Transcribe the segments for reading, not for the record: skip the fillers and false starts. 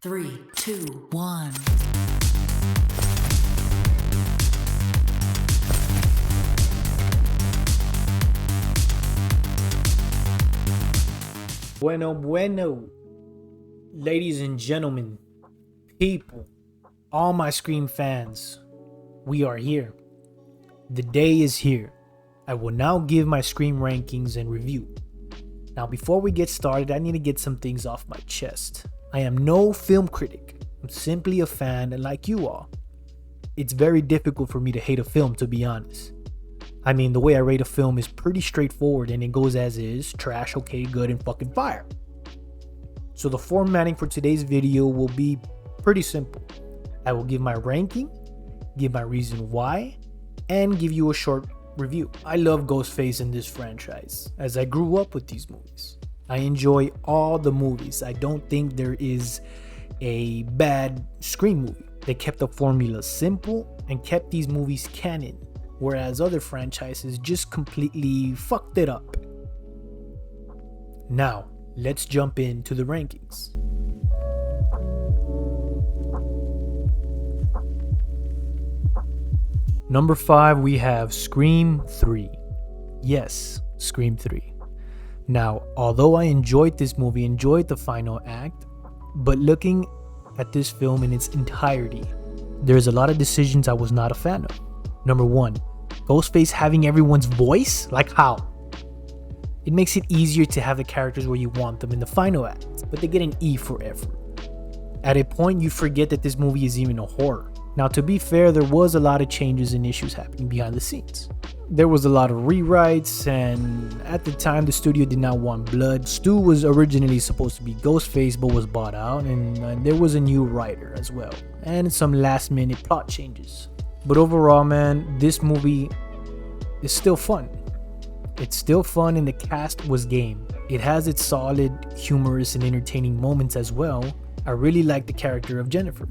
Three, two, one. Bueno, bueno, ladies and gentlemen, people, all my Scream fans, we are here. The day is here. I will now give my Scream rankings and review. Now, before we get started, I need to get some things off my chest. I am no film critic. I'm simply a fan, and like you all, it's very difficult for me to hate a film, to be honest. I mean, the way I rate a film is pretty straightforward, and it goes as is: trash, okay, good, and fucking fire. So the formatting for today's video will be pretty simple. I will give my ranking, give my reason why, and give you a short review. I love Ghostface in this franchise, as I grew up with these movies. I enjoy all the movies. I don't think there is a bad Scream movie. They kept the formula simple and kept these movies canon, whereas other franchises just completely fucked it up. Now, let's jump into the rankings. Number 5, we have Scream 3. Yes, Scream 3. Now, although I enjoyed this movie, enjoyed the final act, but looking at this film in its entirety, there's a lot of decisions I was not a fan of. Number 1, Ghostface having everyone's voice? Like how? It makes it easier to have the characters where you want them in the final act, but they get an E for effort. At a point, you forget that this movie is even a horror. Now, to be fair, there was a lot of changes and issues happening behind the scenes. There was a lot of rewrites, and at the time, the studio did not want blood. Stu was originally supposed to be Ghostface, but was bought out, and there was a new writer as well, and some last-minute plot changes. But overall, man, this movie is still fun. It's still fun, and the cast was game. It has its solid, humorous, and entertaining moments as well. I really liked the character of Jennifer.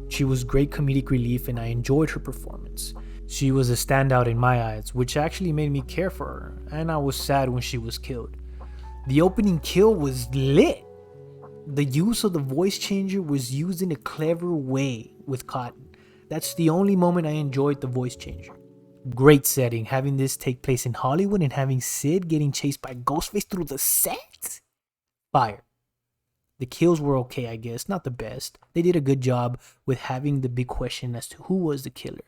She was great comedic relief, and I enjoyed her performance. She was a standout in my eyes, which actually made me care for her, and I was sad when she was killed. The opening kill was lit. The use of the voice changer was used in a clever way with Cotton. That's the only moment I enjoyed the voice changer. Great setting, having this take place in Hollywood and having Sid getting chased by Ghostface through the set? Fire. The kills were okay, I guess, not the best. They did a good job with having the big question as to who was the killer.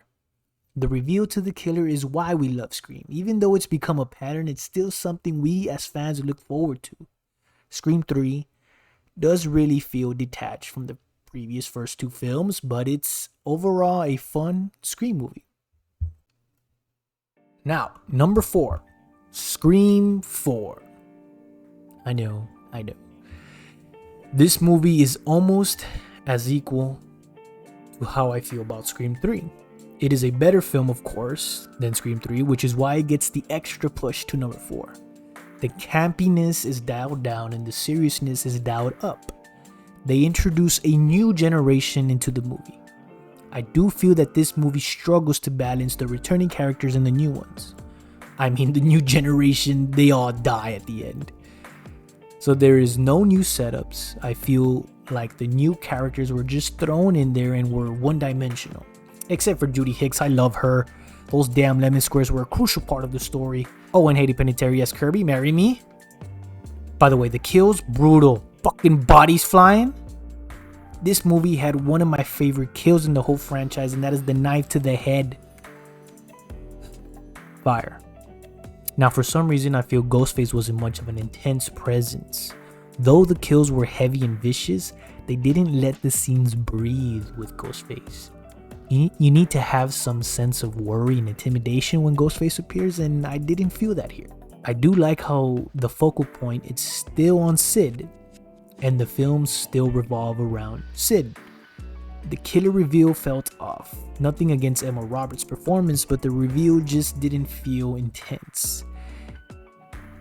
The reveal to the killer is why we love Scream. Even though it's become a pattern, it's still something we as fans look forward to. Scream 3 does really feel detached from the previous first two films, but it's overall a fun Scream movie. Now, number 4, Scream 4. I know. This movie is almost as equal to how I feel about Scream 3. It is a better film, of course, than Scream 3, which is why it gets the extra push to number 4. The campiness is dialed down and the seriousness is dialed up. They introduce a new generation into the movie. I do feel that this movie struggles to balance the returning characters and the new ones. I mean, the new generation, they all die at the end. So there is no new setups. I feel like the new characters were just thrown in there and were one-dimensional. Except for Judy Hicks, I love her. Those damn lemon squares were a crucial part of the story. Oh, and Hayden Panettiere as Kirby, marry me. By the way, the kills, brutal. Fucking bodies flying. This movie had one of my favorite kills in the whole franchise, and that is the knife to the head. Fire. Now, for some reason, I feel Ghostface wasn't much of an intense presence. Though the kills were heavy and vicious, they didn't let the scenes breathe with Ghostface. You need to have some sense of worry and intimidation when Ghostface appears, and I didn't feel that here. I do like how the focal point is still on Sid, and the films still revolve around Sid. The killer reveal felt off. Nothing against Emma Roberts' performance, but the reveal just didn't feel intense.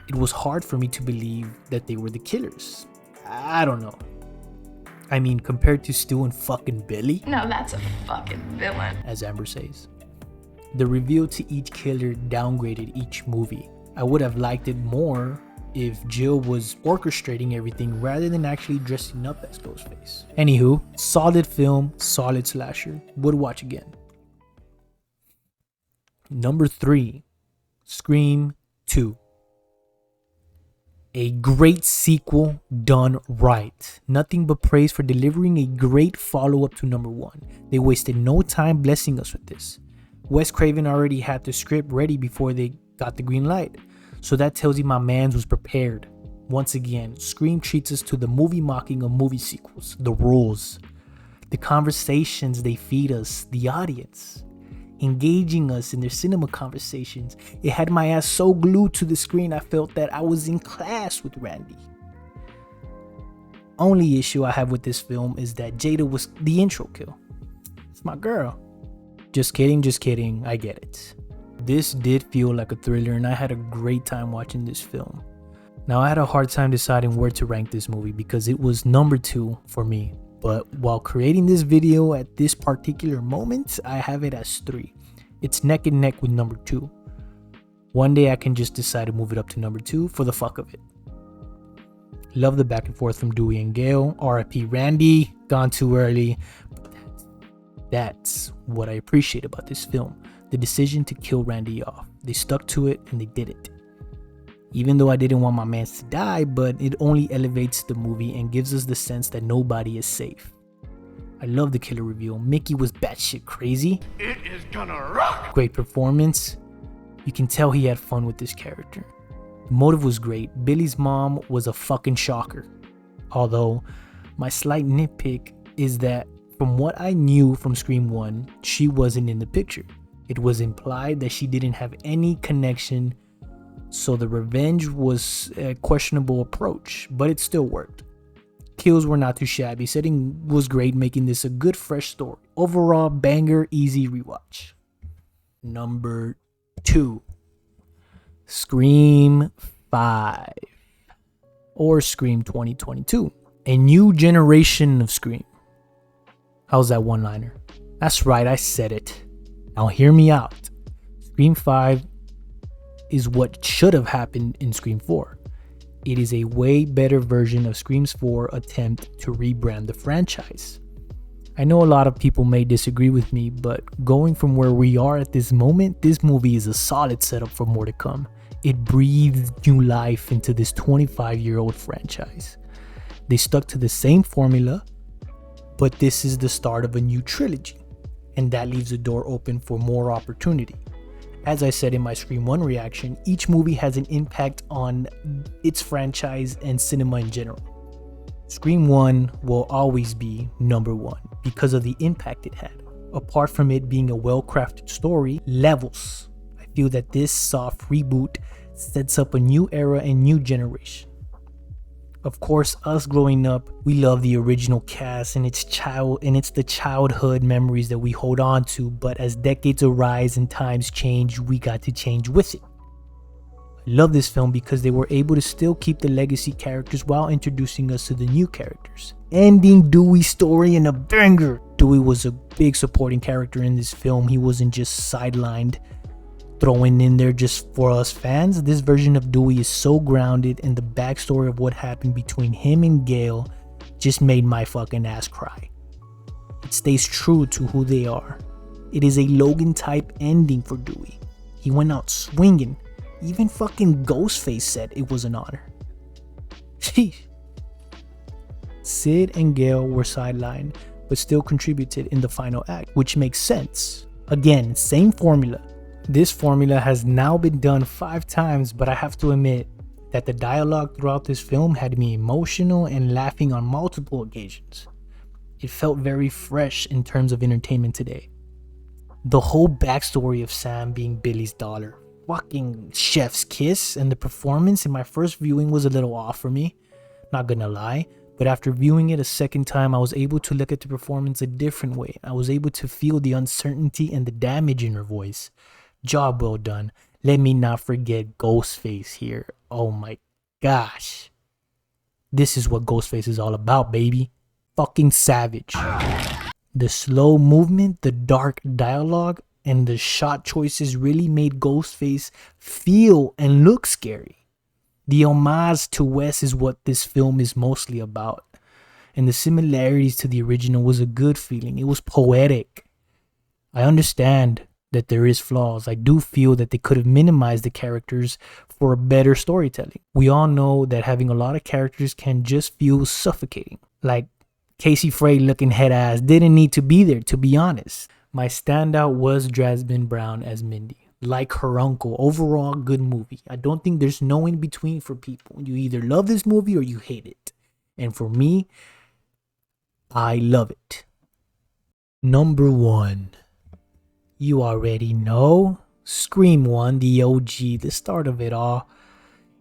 It was hard for me to believe that they were the killers. I don't know. I mean, compared to Stu and fucking Billy. No, that's a fucking villain. As Amber says. The reveal to each killer downgraded each movie. I would have liked it more if Jill was orchestrating everything rather than actually dressing up as Ghostface. Anywho, solid film, solid slasher. Would watch again. Number 3, Scream 2. A great sequel done right. Nothing but praise for delivering a great follow-up to number 1. They wasted no time blessing us with this. Wes Craven already had the script ready before they got the green light. So that tells you my mans was prepared. Once again, Scream treats us to the movie mocking of movie sequels, the rules, the conversations they feed us, the audience, engaging us in their cinema conversations. It had my ass so glued to the screen I felt that I was in class with Randy. Only issue I have with this film is that Jada was the intro kill. It's my girl. Just kidding, I get it. This did feel like a thriller and I had a great time watching this film. Now I had a hard time deciding where to rank this movie because it was number 2 for me. But while creating this video at this particular moment, I have it as 3. It's neck and neck with number 2. One day I can just decide to move it up to number 2 for the fuck of it. Love the back and forth from Dewey and Gale. RIP Randy, gone too early. That's what I appreciate about this film. The decision to kill Randy off. They stuck to it and they did it. Even though I didn't want my mans to die, but it only elevates the movie and gives us the sense that nobody is safe. I love the killer reveal. Mickey was batshit crazy. It is gonna rock! Great performance. You can tell he had fun with this character. The motive was great. Billy's mom was a fucking shocker. Although, my slight nitpick is that from what I knew from Scream 1, she wasn't in the picture. It was implied that she didn't have any connection, so the revenge was a questionable approach, but it still worked. Kills were not too shabby, setting was great, making this a good fresh story. Overall, banger, easy rewatch. Number 2, Scream 5, or Scream 2022. A new generation of Scream. How's that one-liner? That's right, I said it. Now hear me out. Scream 5 is what should have happened in Scream 4. It is a way better version of Scream's 4 attempt to rebrand the franchise. I know a lot of people may disagree with me, but going from where we are at this moment, this movie is a solid setup for more to come. It breathed new life into this 25-year-old franchise. They stuck to the same formula, but this is the start of a new trilogy, and that leaves the door open for more opportunity. As I said in my Scream 1 reaction, each movie has an impact on its franchise and cinema in general. Scream 1 will always be number 1 because of the impact it had. Apart from it being a well-crafted story, levels. I feel that this soft reboot sets up a new era and new generation. Of course, us growing up, we love the original cast and it's the childhood memories that we hold on to, but as decades arise and times change, we got to change with it. I love this film because they were able to still keep the legacy characters while introducing us to the new characters. Ending Dewey's story in a banger. Dewey was a big supporting character in this film. He wasn't just sidelined, thrown in there just for us fans. This version of Dewey is so grounded, and the backstory of what happened between him and Gale just made my fucking ass cry. It stays true to who they are. It is a Logan type ending for Dewey. He went out swinging. Even fucking Ghostface said it was an honor. Sheesh. Sid and Gale were sidelined, but still contributed in the final act, which makes sense. Again, same formula. This formula has now been done 5 times, but I have to admit that the dialogue throughout this film had me emotional and laughing on multiple occasions. It felt very fresh in terms of entertainment today. The whole backstory of Sam being Billy's daughter, fucking chef's kiss, and the performance in my first viewing was a little off for me, not gonna lie. But after viewing it a second time, I was able to look at the performance a different way. I was able to feel the uncertainty and the damage in her voice. Job well done. Let me not forget Ghostface here. Oh my gosh. This is what Ghostface is all about, baby. Fucking savage. The slow movement, the dark dialogue, and the shot choices really made Ghostface feel and look scary. The homage to Wes is what this film is mostly about. And the similarities to the original was a good feeling. It was poetic. I understand that there is flaws. I do feel that they could have minimized the characters for a better storytelling. We all know that having a lot of characters can just feel suffocating. Like Casey Frey looking head ass didn't need to be there, to be honest. My standout was Jasmine Brown as Mindy. Like her uncle. Overall, good movie. I don't think there's no in between for people. You either love this movie or you hate it. And for me, I love it. Number 1. You already know. Scream 1, the OG, the start of it all.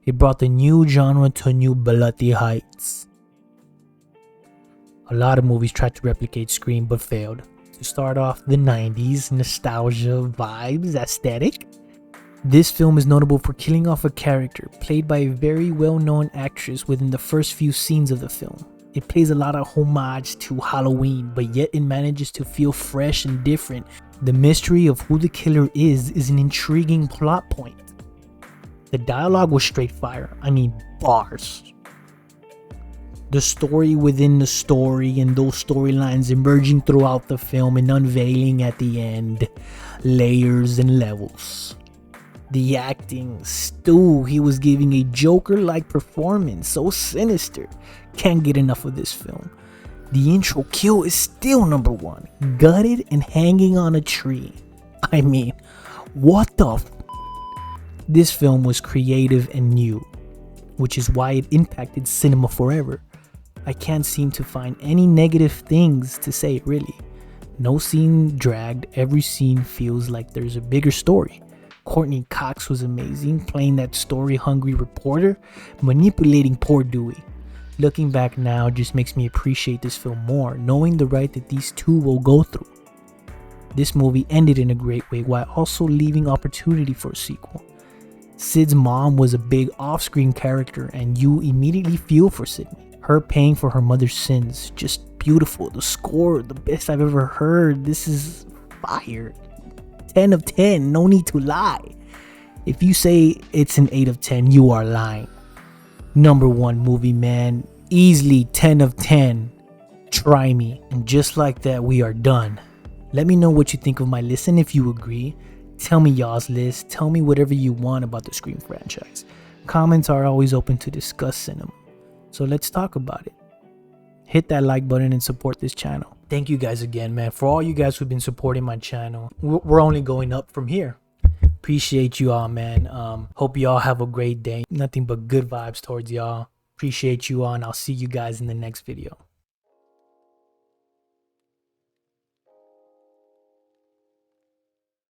It brought the new genre to new bloody heights. A lot of movies tried to replicate Scream but failed. To start off, the 90s, nostalgia, vibes, aesthetic. This film is notable for killing off a character played by a very well-known actress within the first few scenes of the film. It plays a lot of homage to Halloween, but yet it manages to feel fresh and different. The mystery of who the killer is an intriguing plot point. The dialogue was straight fire. I mean, bars. The story within the story and those storylines emerging throughout the film and unveiling at the end. Layers and levels. The acting, Stu, he was giving a Joker-like performance, so sinister. Can't get enough of this film. The intro kill is still number 1. Gutted and hanging on a tree. I mean, what the f***? This film was creative and new, which is why it impacted cinema forever. I can't seem to find any negative things to say, really. No scene dragged, every scene feels like there's a bigger story. Courtney Cox was amazing, playing that story-hungry reporter, manipulating poor Dewey. Looking back now just makes me appreciate this film more, knowing the ride that these two will go through. This movie ended in a great way while also leaving opportunity for a sequel. Sid's mom was a big off-screen character and you immediately feel for Sydney. Her paying for her mother's sins, just beautiful. The score, the best I've ever heard. This is fire. 10 of 10, no need to lie. If you say it's an 8 of 10, you are lying. Number 1 movie, man. Easily 10 of 10. Try me. And just like that, we are done. Let me know what you think of my list and if you agree. Tell me y'all's list. Tell me whatever you want about the Scream franchise. Comments are always open to discuss cinema. So let's talk about it. Hit that like button and support this channel. Thank you guys again, man. For all you guys who've been supporting my channel. We're only going up from here. Appreciate you all, man. Hope you all have a great day. Nothing but good vibes towards y'all. Appreciate you all, and I'll see you guys in the next video.